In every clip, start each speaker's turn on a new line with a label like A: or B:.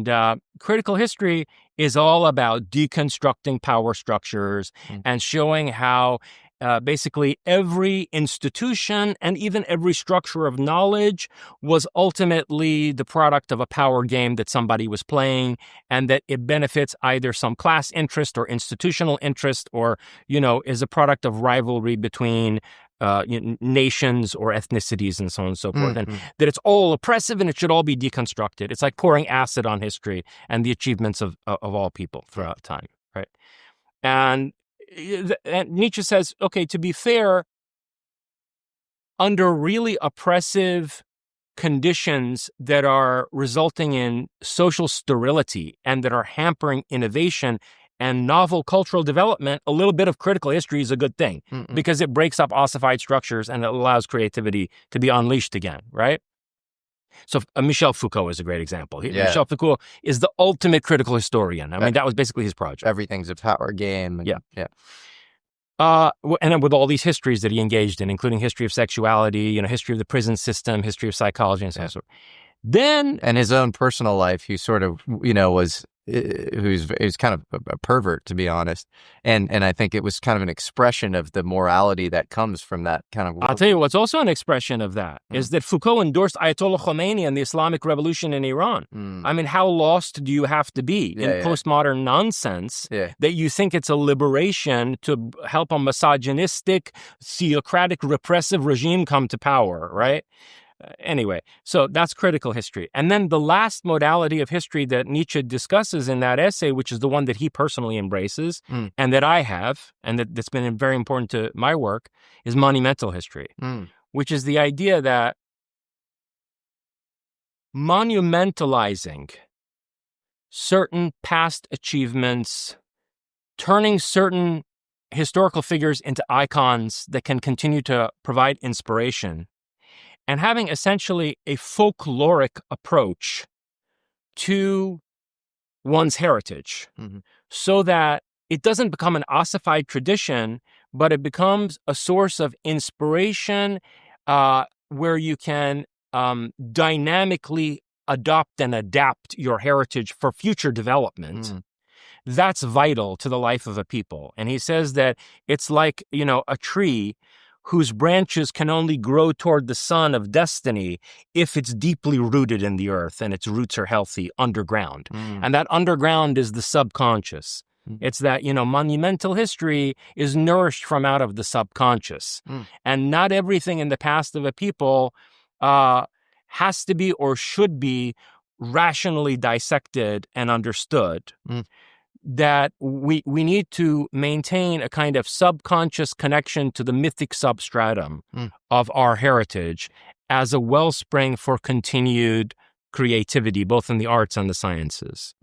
A: And critical history is all about deconstructing power structures and showing how basically every institution and even every structure of knowledge was ultimately the product of a power game that somebody was playing, and that it benefits either some class interest or institutional interest, or, is a product of rivalry between nations or ethnicities and so on and so forth, and that it's all oppressive and it should all be deconstructed. It's like pouring acid on history and the achievements of all people throughout time, right? And Nietzsche says, okay, to be fair, under really oppressive conditions that are resulting in social sterility and that are hampering innovation and novel cultural development, a little bit of critical history is a good thing because it breaks up ossified structures and it allows creativity to be unleashed again, right? So Michel Foucault is a great example. Michel Foucault is the ultimate critical historian. I mean, that was basically his project.
B: Everything's a power game.
A: Yeah. And then with all these histories that he engaged in, including history of sexuality, history of the prison system, history of psychology, and so on. Then,
B: and his own personal life, he sort of, who's kind of a pervert, to be honest. And I think it was kind of an expression of the morality that comes from that kind of world.
A: I'll tell you what's also an expression of that is that Foucault endorsed Ayatollah Khomeini and the Islamic Revolution in Iran. I mean, how lost do you have to be in postmodern nonsense that you think it's a liberation to help a misogynistic, theocratic, repressive regime come to power, right? Anyway, so that's critical history. And then the last modality of history that Nietzsche discusses in that essay, which is the one that he personally embraces and that I have, and that's been very important to my work, is monumental history, which is the idea that monumentalizing certain past achievements, turning certain historical figures into icons that can continue to provide inspiration, and having essentially a folkloric approach to one's heritage so that it doesn't become an ossified tradition, but it becomes a source of inspiration where you can dynamically adopt and adapt your heritage for future development. That's vital to the life of a people. And he says that it's like, a tree whose branches can only grow toward the sun of destiny if it's deeply rooted in the earth and its roots are healthy underground. And that underground is the subconscious. It's that, monumental history is nourished from out of the subconscious. And not everything in the past of a people has to be or should be rationally dissected and understood. That we need to maintain a kind of subconscious connection to the mythic substratum of our heritage as a wellspring for continued creativity, both in the arts and the sciences.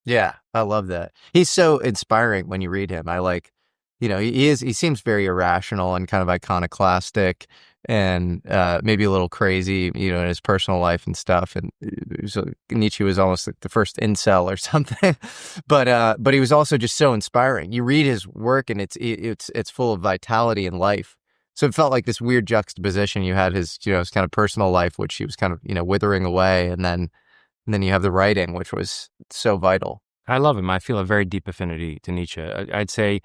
B: Yeah, I love that. He's so inspiring when you read him. I like, he seems very irrational and kind of iconoclastic and maybe a little crazy, in his personal life and stuff. And so Nietzsche was almost like the first incel or something, but he was also just so inspiring. You read his work and it's full of vitality and life. So it felt like this weird juxtaposition. You had his kind of personal life, which he was kind of withering away, and then you have the writing, which was so vital.
A: I love him. I feel a very deep affinity to Nietzsche. I'd say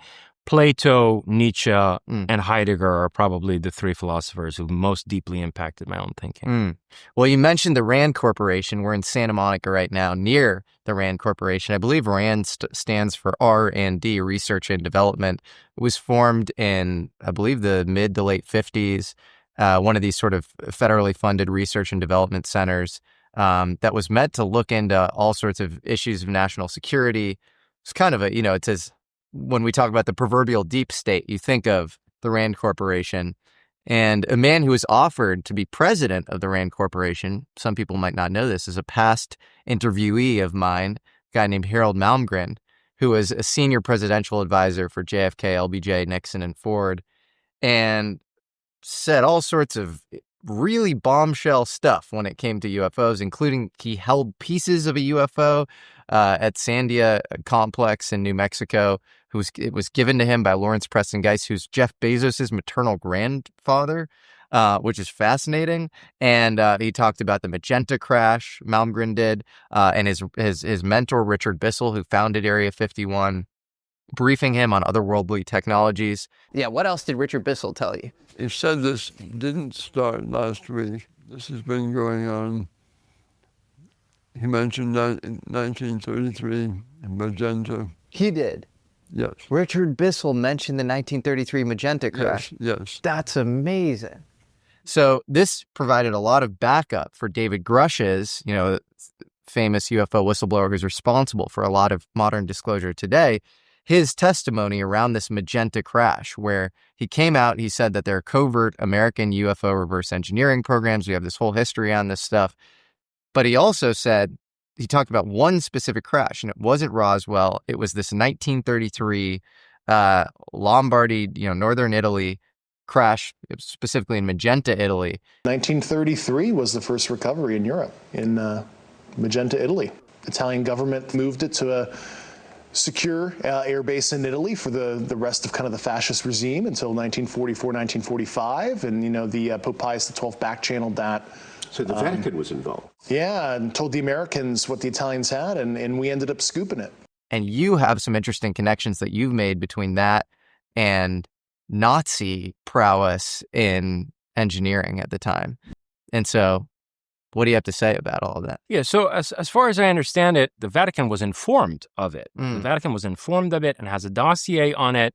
A: Plato, Nietzsche, and Heidegger are probably the three philosophers who most deeply impacted my own thinking.
B: Well, you mentioned the RAND Corporation. We're in Santa Monica right now, near the RAND Corporation. I believe RAND stands for R&D, Research and Development. It was formed in, I believe, the mid to late 50s, one of these sort of federally funded research and development centers that was meant to look into all sorts of issues of national security. It's kind of it says, when we talk about the proverbial deep state, you think of the RAND Corporation. And a man who was offered to be president of the RAND Corporation, some people might not know this, is a past interviewee of mine, a guy named Harold Malmgren, who was a senior presidential advisor for JFK, LBJ, Nixon, and Ford, and said all sorts of really bombshell stuff when it came to UFOs, including he held pieces of a UFO at Sandia Complex in New Mexico. It was given to him by Lawrence Preston Geist, who's Jeff Bezos' maternal grandfather. which is fascinating. And he talked about the Magenta crash, Malmgren did, and his mentor, Richard Bissell, who founded Area 51, briefing him on otherworldly technologies. Yeah, what else did Richard Bissell tell you?
C: He said this didn't start last week. This has been going on. He mentioned that in 1933 Magenta.
B: He did?
C: Yes.
B: Richard Bissell mentioned the 1933 Magenta crash.
C: Yes.
B: That's amazing. So this provided a lot of backup for David Grush's, famous UFO whistleblower who's responsible for a lot of modern disclosure today, his testimony around this Magenta crash, where he came out, he said that there are covert American UFO reverse engineering programs. We have this whole history on this stuff. But he also said, he talked about one specific crash, and it wasn't Roswell. It was this 1933 Lombardy, northern Italy crash, specifically in Magenta, Italy.
D: 1933 was the first recovery in Europe, in Magenta, Italy. Italian government moved it to a secure air base in Italy for the rest of kind of the fascist regime until 1944, 1945, and the Pope Pius XII back-channeled that.
E: So the Vatican was involved.
D: Yeah, and told the Americans what the Italians had, and we ended up scooping it.
B: And you have some interesting connections that you've made between that and Nazi prowess in engineering at the time. And so what do you have to say about all of that?
A: Yeah, so as far as I understand it, the Vatican was informed of it. The Vatican was informed of it and has a dossier on it.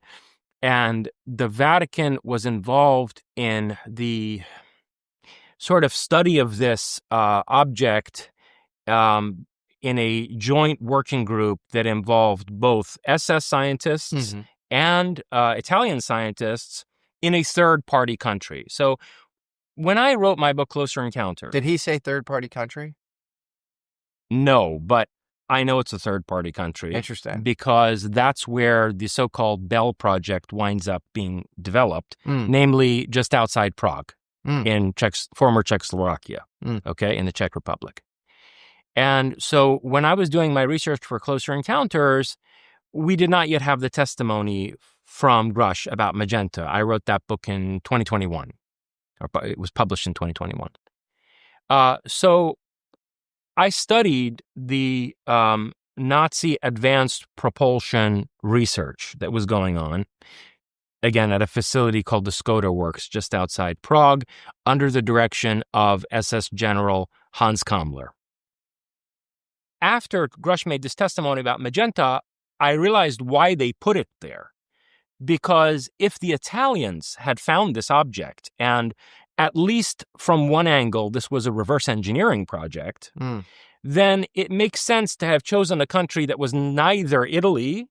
A: And the Vatican was involved in the sort of study of this object in a joint working group that involved both SS scientists and Italian scientists in a third-party country. So when I wrote my book, Closer Encounter...
B: Did he say third-party country?
A: No, but I know it's a third-party country.
B: Interesting.
A: Because that's where the so-called Bell Project winds up being developed, namely just outside Prague. In former Czechoslovakia, okay, in the Czech Republic. And so when I was doing my research for Closer Encounters, we did not yet have the testimony from Grush about Magenta. I wrote that book in 2021, or it was published in 2021. So I studied the Nazi advanced propulsion research that was going on, again, at a facility called the Skoda Works just outside Prague, under the direction of SS General Hans Kammler. After Grush made this testimony about Magenta, I realized why they put it there. Because if the Italians had found this object, and at least from one angle, this was a reverse engineering project, then it makes sense to have chosen a country that was neither Italy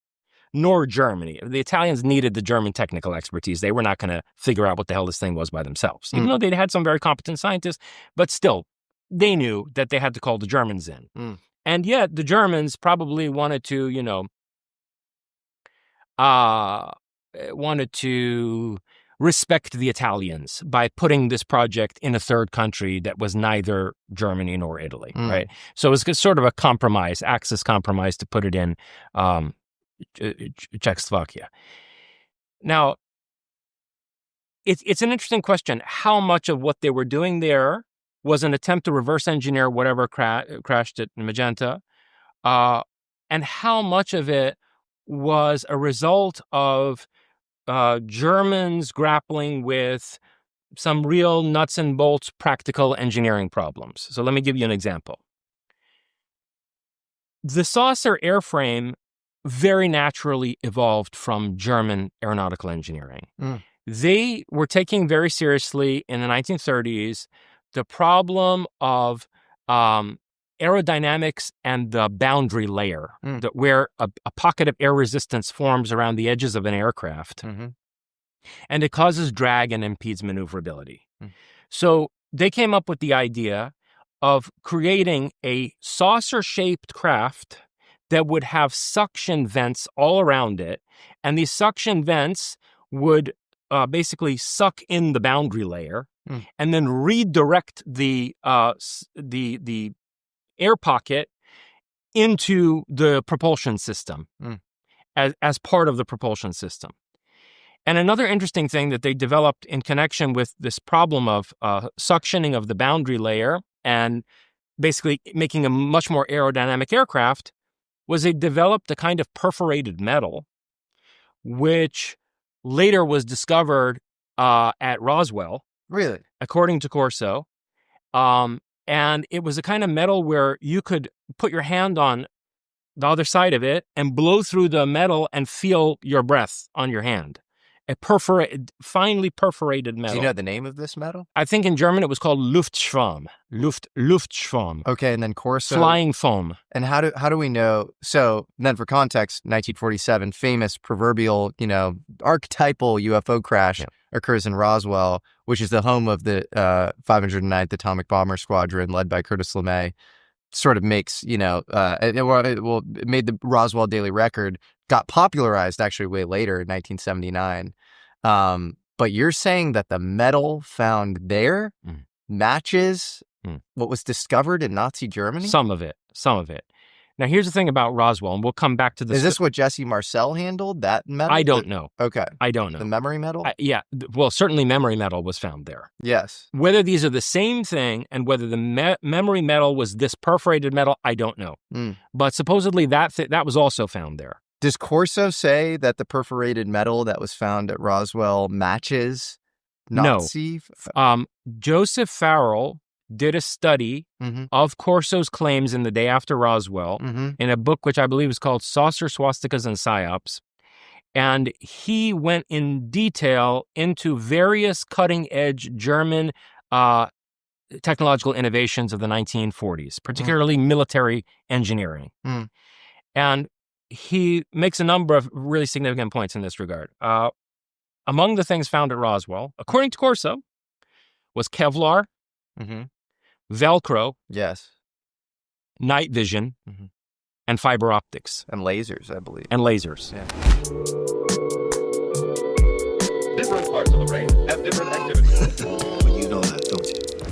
A: nor Germany. The Italians needed the German technical expertise. They were not going to figure out what the hell this thing was by themselves, even though they had some very competent scientists. But still, they knew that they had to call the Germans in. And yet, the Germans probably wanted to, respect the Italians by putting this project in a third country that was neither Germany nor Italy, right? So it was sort of a compromise, Axis compromise, to put it in Czechoslovakia. Now, it's an interesting question. How much of what they were doing there was an attempt to reverse engineer whatever crashed at Magenta, and how much of it was a result of Germans grappling with some real nuts and bolts practical engineering problems. So let me give you an example. The saucer airframe very naturally evolved from German aeronautical engineering. They were taking very seriously in the 1930s the problem of aerodynamics and the boundary layer, where a pocket of air resistance forms around the edges of an aircraft, and it causes drag and impedes maneuverability. So they came up with the idea of creating a saucer-shaped craft that would have suction vents all around it, and these suction vents would basically suck in the boundary layer and then redirect the air pocket into the propulsion system as part of the propulsion system. And another interesting thing that they developed in connection with this problem of suctioning of the boundary layer and basically making a much more aerodynamic aircraft was they developed a kind of perforated metal, which later was discovered at Roswell,
B: Really?
A: according to Corso. And it was a kind of metal where you could put your hand on the other side of it and blow through the metal and feel your breath on your hand. A finely perforated metal.
B: Do you know the name of this metal?
A: I think in German it was called Luftschwamm. Luftschwamm.
B: Okay, and then Corso.
A: Flying foam.
B: And how do we know? So then, for context, 1947, famous proverbial, archetypal UFO crash occurs in Roswell, which is the home of the 509th Atomic Bomber Squadron, led by Curtis LeMay. Sort of makes, it made the Roswell Daily Record, got popularized actually way later in 1979. But you're saying that the metal found there matches what was discovered in Nazi Germany?
A: Some of it. Now, here's the thing about Roswell, and we'll come back to this.
B: Is this what Jesse Marcel handled, that metal?
A: I don't know.
B: Okay.
A: I don't know.
B: The memory metal?
A: Yeah. Well, certainly memory metal was found there.
B: Yes.
A: Whether these are the same thing and whether the memory metal was this perforated metal, I don't know. But supposedly that was also found there.
B: Does Corso say that the perforated metal that was found at Roswell matches Nazi?
A: No. Joseph Farrell did a study of Corso's claims in The Day After Roswell in a book which I believe is called Saucer, Swastikas, and Psyops. And he went in detail into various cutting-edge German technological innovations of the 1940s, particularly military engineering. And he makes a number of really significant points in this regard. Among the things found at Roswell, according to Corso, was Kevlar, Velcro,
B: yes,
A: night vision, and fiber optics.
B: And lasers, I believe.
A: And lasers.
B: Yeah.
F: Different parts of the brain have different activities.